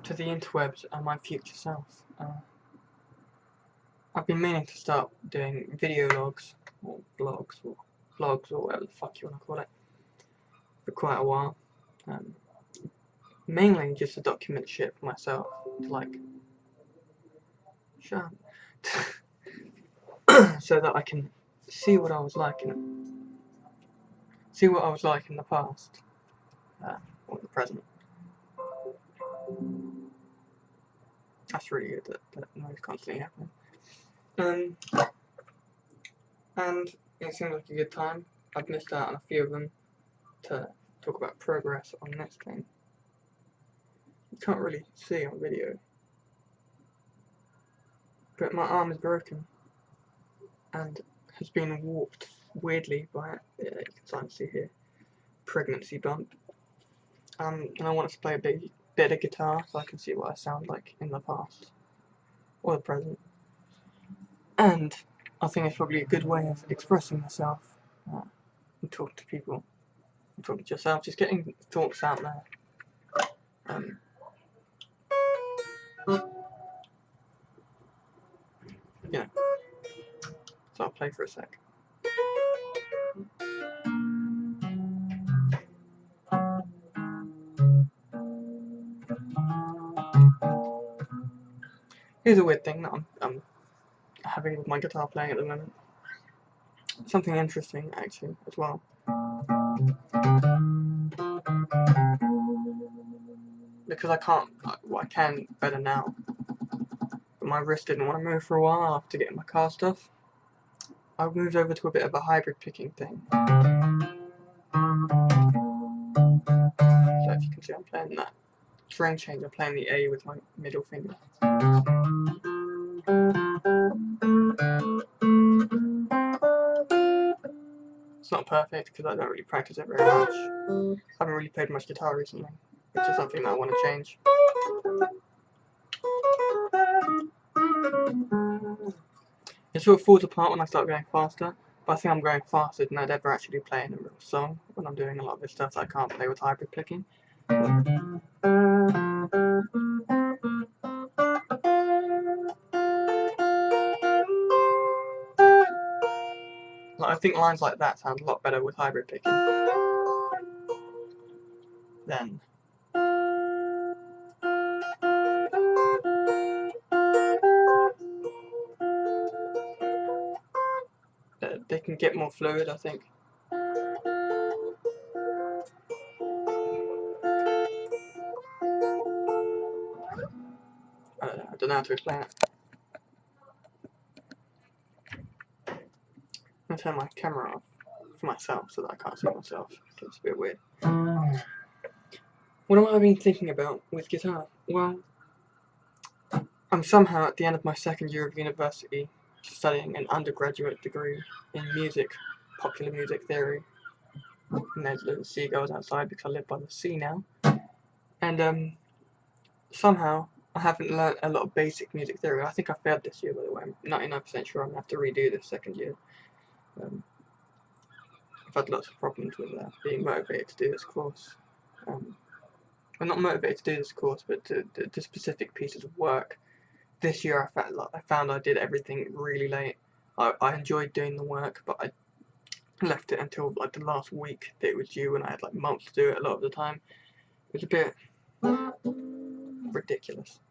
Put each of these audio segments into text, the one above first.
to the interwebs and my future self. I've been meaning to start doing video logs, or blogs, or vlogs, or whatever the fuck you want to call it, for quite a while. Mainly just to document shit for myself, to like, shut up. So that I can see what I was like in the past, or the present. That's really good that noise constantly happening. And it seems like a good time. I've missed out on a few of them to talk about progress on this thing. You can't really see on video, but my arm is broken and has been warped weirdly by it. Yeah, you can kind of see here, pregnancy bump. And I want to play a bit of guitar so I can see what I sound like in the past or the present. And I think it's probably a good way of expressing myself and talking to people, and talking to yourself, just getting thoughts out there. You know, so I'll play for a sec. Here's a weird thing that I'm having with my guitar playing at the moment. Something interesting actually as well. Because I can't, well, I can better now, but my wrist didn't want to move for a while after getting my car stuff. I moved over to a bit of a hybrid picking thing. So if you can see, I'm playing that string change. I'm playing the A with my middle finger. It's not perfect because I don't really practice it very much. I haven't really played much guitar recently, which is something that I want to change. It sort of falls apart when I start going faster, but I think I'm going faster than I'd ever actually play in a real song when I'm doing a lot of this stuff that I can't play with hybrid picking. Like, I think lines like that sound a lot better with hybrid picking than they can get more fluid, I think. I don't know how to explain it. I'm going to turn my camera off for myself so that I can't see myself. It's a bit weird. What have I been thinking about with guitar? Well, I'm somehow at the end of my second year of university studying an undergraduate degree in music, popular music theory. And there's little seagulls outside because I live by the sea now. And somehow I haven't learnt a lot of basic music theory. I think I failed this year, by the way. I'm 99% sure I'm going to have to redo this second year. I've had lots of problems with being motivated to do this course. I'm not motivated to do this course, but to specific pieces of work. This year I found I did everything really late. I enjoyed doing the work, but I left it until like the last week that it was due, and I had like months to do it a lot of the time. It was a bit ridiculous.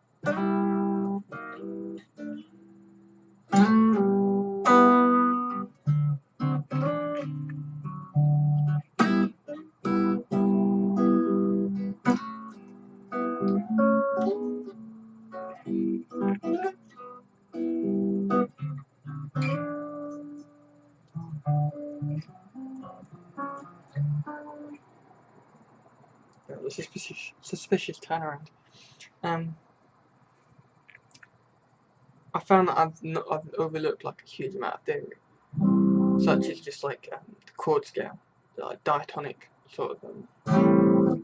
A suspicious turnaround. I found that I've overlooked like a huge amount of theory, such as just like the chord scale, the like, diatonic sort of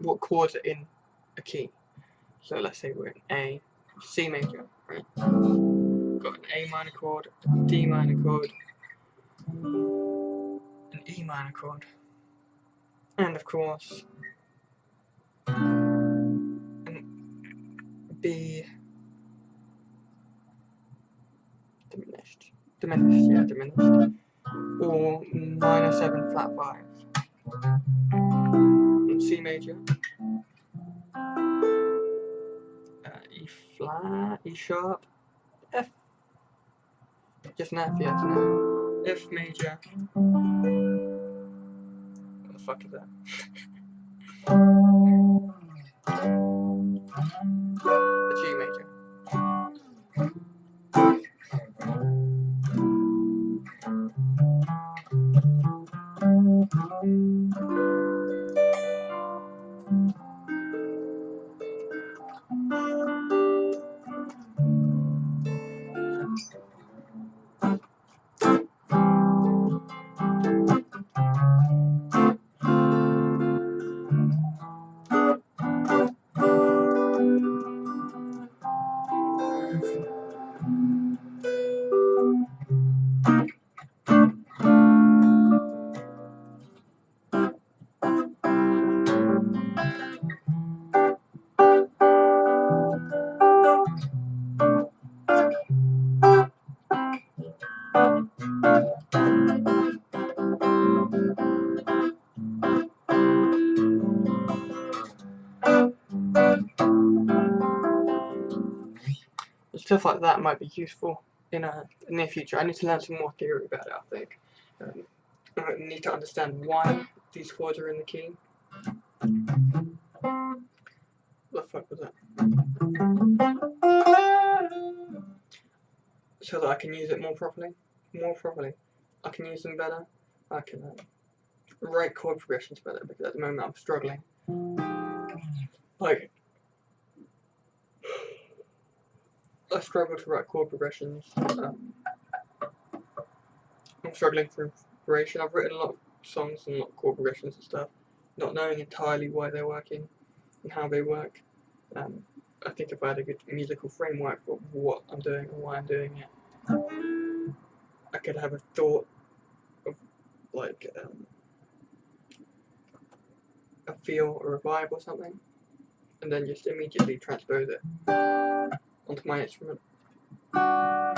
what chords are in a key. So let's say we're in A, C major, right? Got an A minor chord, a D minor chord, an E minor chord, and of course be diminished. Diminished, yeah, diminished. Or minor 7 flat 5. And C major. E flat, E sharp, F. Just an F, yeah, it's an F. F major. What the fuck is that? A G major. Stuff like that might be useful in the near future. I need to learn some more theory about it, I think. I need to understand why these chords are in the key. What the fuck was that? So that I can use it more properly. I can use them better. I can write chord progressions better, because at the moment I'm struggling. Like, I struggle to write chord progressions. I'm struggling for inspiration. I've written a lot of songs and a lot of chord progressions and stuff, not knowing entirely why they're working and how they work. I think if I had a good musical framework for what I'm doing and why I'm doing it, I could have a thought of like a feel or a vibe or something, and then just immediately transpose it onto my instrument,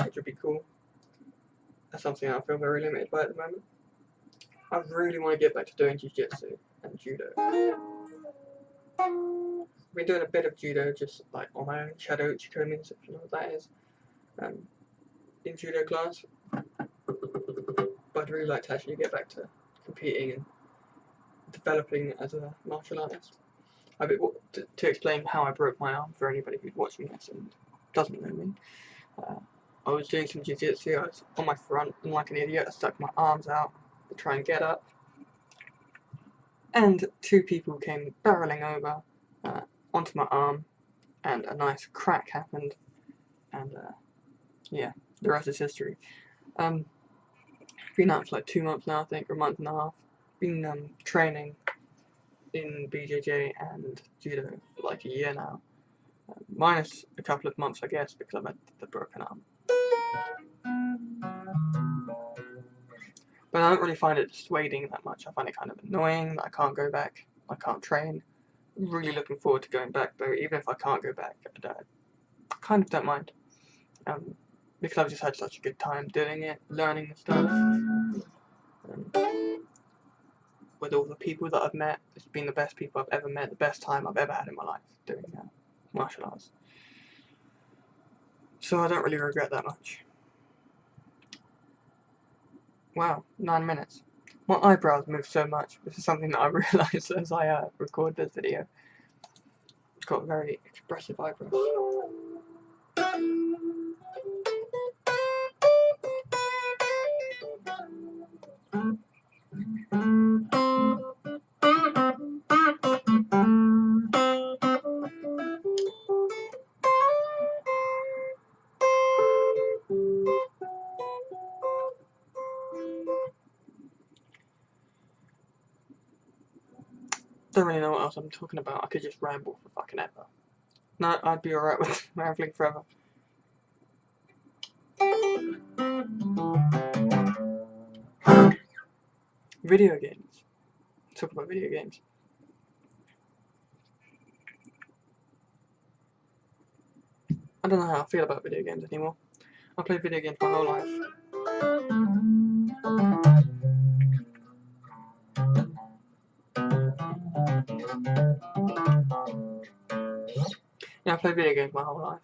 which would be cool. That's something I feel very limited by at the moment. I really want to get back to doing Jiu Jitsu and Judo. I've been doing a bit of Judo, just like on my own, Shadow Uchikomi, if you know what that is, in Judo class. But I'd really like to actually get back to competing and developing as a martial artist. To explain how I broke my arm for anybody who's watching this and doesn't know me, I was doing some jiu-jitsu. I was on my front and like an idiot I stuck my arms out to try and get up, and 2 people came barreling over onto my arm, and a nice crack happened, and yeah, the rest is history. Been out for like 2 months now, I think, or a month and a half. Been training in BJJ and Judo for like a year now, minus a couple of months, I guess, because I've had the broken arm. But I don't really find it dissuading that much. I find it kind of annoying that I can't go back, I can't train. I'm really looking forward to going back though, even if I can't go back, I kind of don't mind. Because I've just had such a good time doing it, learning the stuff. With all the people that I've met, it's been the best people I've ever met, the best time I've ever had in my life doing martial arts. So I don't really regret that much. Wow, 9 minutes. My eyebrows move so much. This is something that I realised as I record this video. It's got very expressive eyebrows. Don't really know what else I'm talking about. I could just ramble for fucking ever. No, I'd be alright with rambling forever. Video games. Talk about video games. I don't know how I feel about video games anymore. I played video games my whole life. Yeah, I played video games my whole life.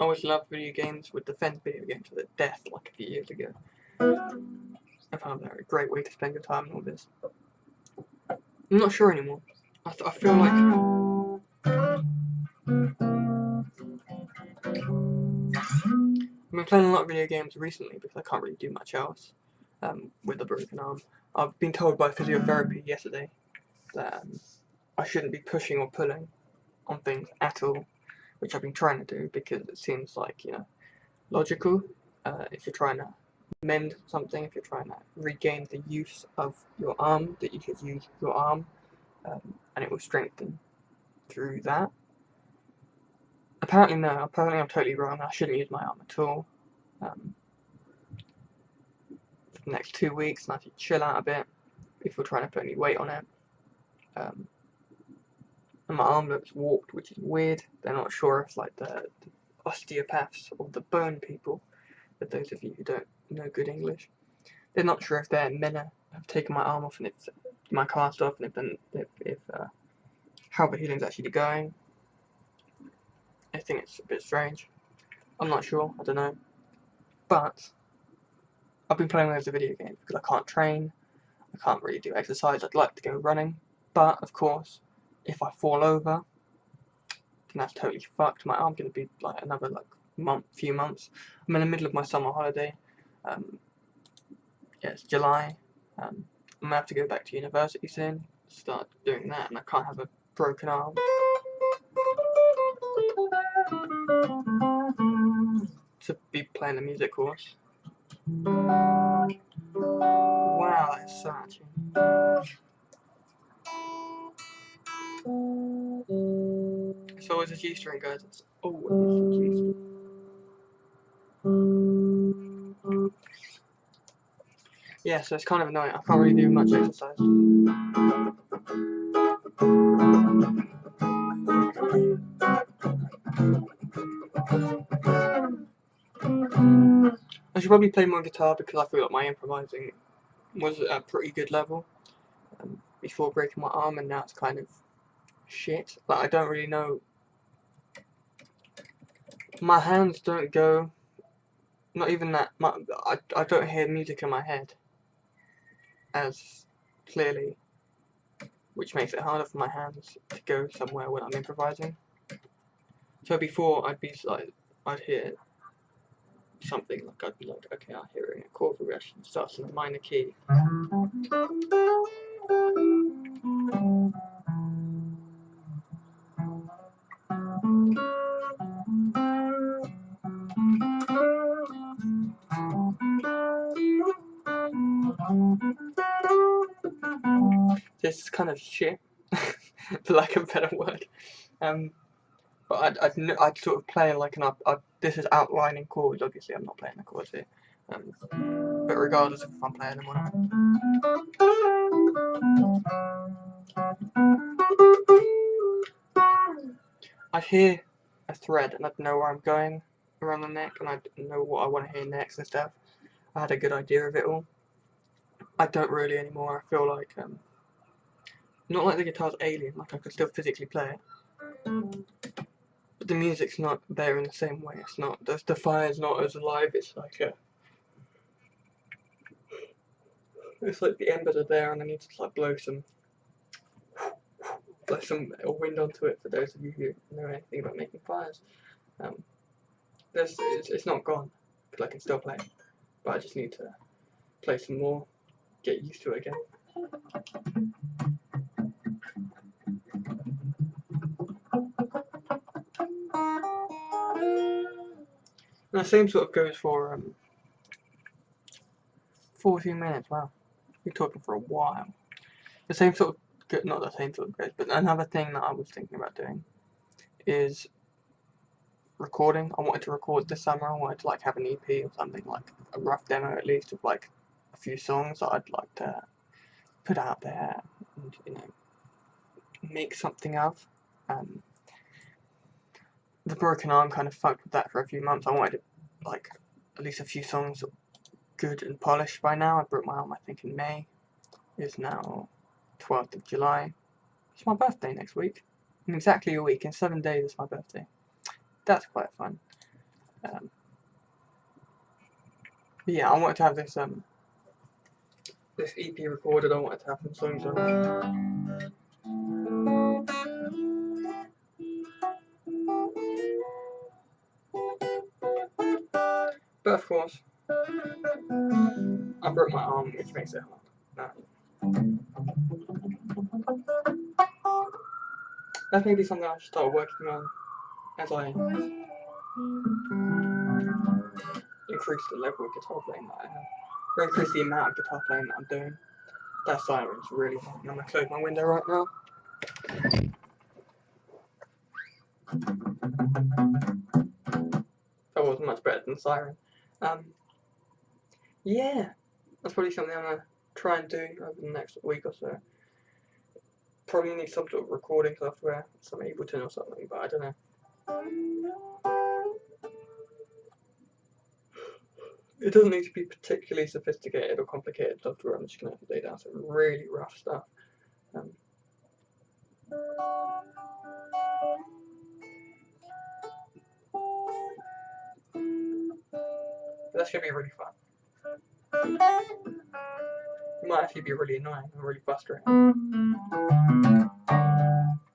I always loved video games, would defend video games to the death like a few years ago. I found that a great way to spend your time and all this. I'm not sure anymore. I feel like I've been playing a lot of video games recently because I can't really do much else with a broken arm. I've been told by physiotherapy yesterday that I shouldn't be pushing or pulling on things at all, which I've been trying to do because it seems like, you know, logical. If you're trying to mend something, if you're trying to regain the use of your arm, that you should use your arm, and it will strengthen through that. Apparently no, apparently I'm totally wrong. I shouldn't use my arm at all. For the next 2 weeks, and I should chill out a bit before trying to put any weight on it. And my arm looks warped, which is weird. They're not sure if like the osteopaths or the bone people, but those of you who don't know good English, they're not sure if their men have taken my arm off and it's my cast off, and if how the healing's actually going. I think it's a bit strange. I'm not sure. I don't know. But I've been playing loads of video games because I can't train. I can't really do exercise. I'd like to go running, but of course, if I fall over, then that's totally fucked. My arm's gonna be like another few months. I'm in the middle of my summer holiday. Yeah, it's July. I'm gonna have to go back to university soon. Start doing that, and I can't have a broken arm. To be playing the music course. Wow, that's so much. It's always a G string, guys. It's always a G string. Yeah, so it's kind of annoying. I can't really do much exercise. I should probably play more guitar because I feel like my improvising was at a pretty good level before breaking my arm, and now it's kind of shit. Like, I don't really know. My hands don't go. Not even that. I don't hear music in my head as clearly, which makes it harder for my hands to go somewhere when I'm improvising. So before, I'd hear something, like I'd be like, okay, I'm hearing a chord progression, starts in a minor key. This is kind of shit, for lack of a better word. But I'd sort of play like this is outlining chords. Obviously, I'm not playing the chords here. But regardless if I'm playing them or not. I'd hear a thread and I'd know where I'm going around the neck, and I'd know what I want to hear next and stuff. I had a good idea of it all. I don't really anymore. I feel like not like the guitar's alien, like I could still physically play it. But the music's not there in the same way. It's not, the fire's not as alive. It's like the embers are there, and I need to like blow some wind onto it. For those of you who know anything about making fires, it's not gone because I can still play, but I just need to play some more, get used to it again. And the same sort of goes for 14 minutes. Wow, we're talking for a while. The same sort of, not the same sort of goes, but another thing that I was thinking about doing is recording. I wanted to record this summer. I wanted to like have an EP or something, like a rough demo at least of like a few songs that I'd like to put out there and, you know, make something of. the broken arm kind of fucked with that for a few months. I wanted like at least a few songs good and polished by now. I broke my arm I think in May. It's now 12th of July. It's my birthday next week. In exactly a week, in 7 days it's my birthday. That's quite fun. But yeah, I wanted to have this this EP recorded. I wanted to have some songs on it. But of course, I broke my arm, which makes it hard. That may be something I should start working on as I increase the level of guitar playing that I have. Or increase the amount of guitar playing that I'm doing. That siren's really hot. I'm going to close my window right now. That was much better than the siren. Yeah, that's probably something I'm going to try and do over the next week or so. Probably need some sort of recording software, some Ableton or something, but I don't know. It doesn't need to be particularly sophisticated or complicated software. I'm just going to lay down some really rough stuff. That's going to be really fun. It might actually be really annoying and really frustrating.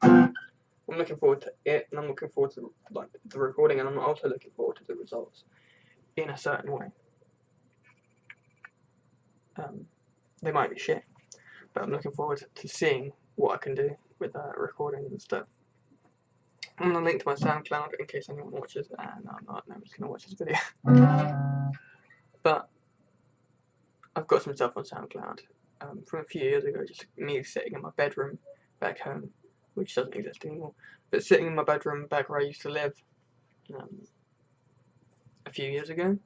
I'm looking forward to it, and I'm looking forward to like the recording, and I'm also looking forward to the results in a certain way. They might be shit, but I'm looking forward to seeing what I can do with recording and stuff. I'm going to link to my SoundCloud in case anyone watches it, and I'm not, no one's going to watch this video. But I've got some stuff on SoundCloud from a few years ago, just me sitting in my bedroom back home, which doesn't exist anymore, but sitting in my bedroom back where I used to live a few years ago.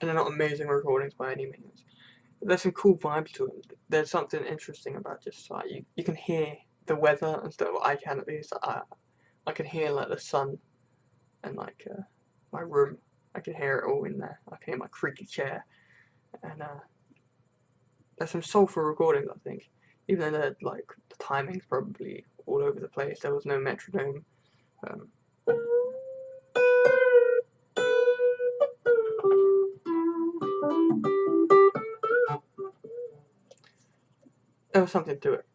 And they're not amazing recordings by any means. But there's some cool vibes to them. There's something interesting about just like you can hear the weather and stuff. I can at least. I can hear like the sun and like my room. I can hear it all in there. I can hear my creaky chair. And there's some soulful recordings, I think. Even though like the timing's probably all over the place. There was no metronome. There was something to it.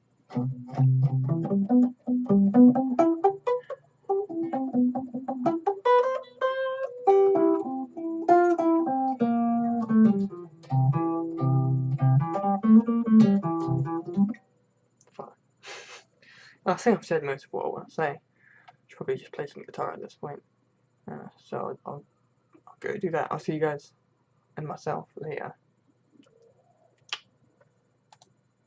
I think I've said most of what I want to say. I should probably just play some guitar at this point. So I'll go do that. I'll see you guys and myself later.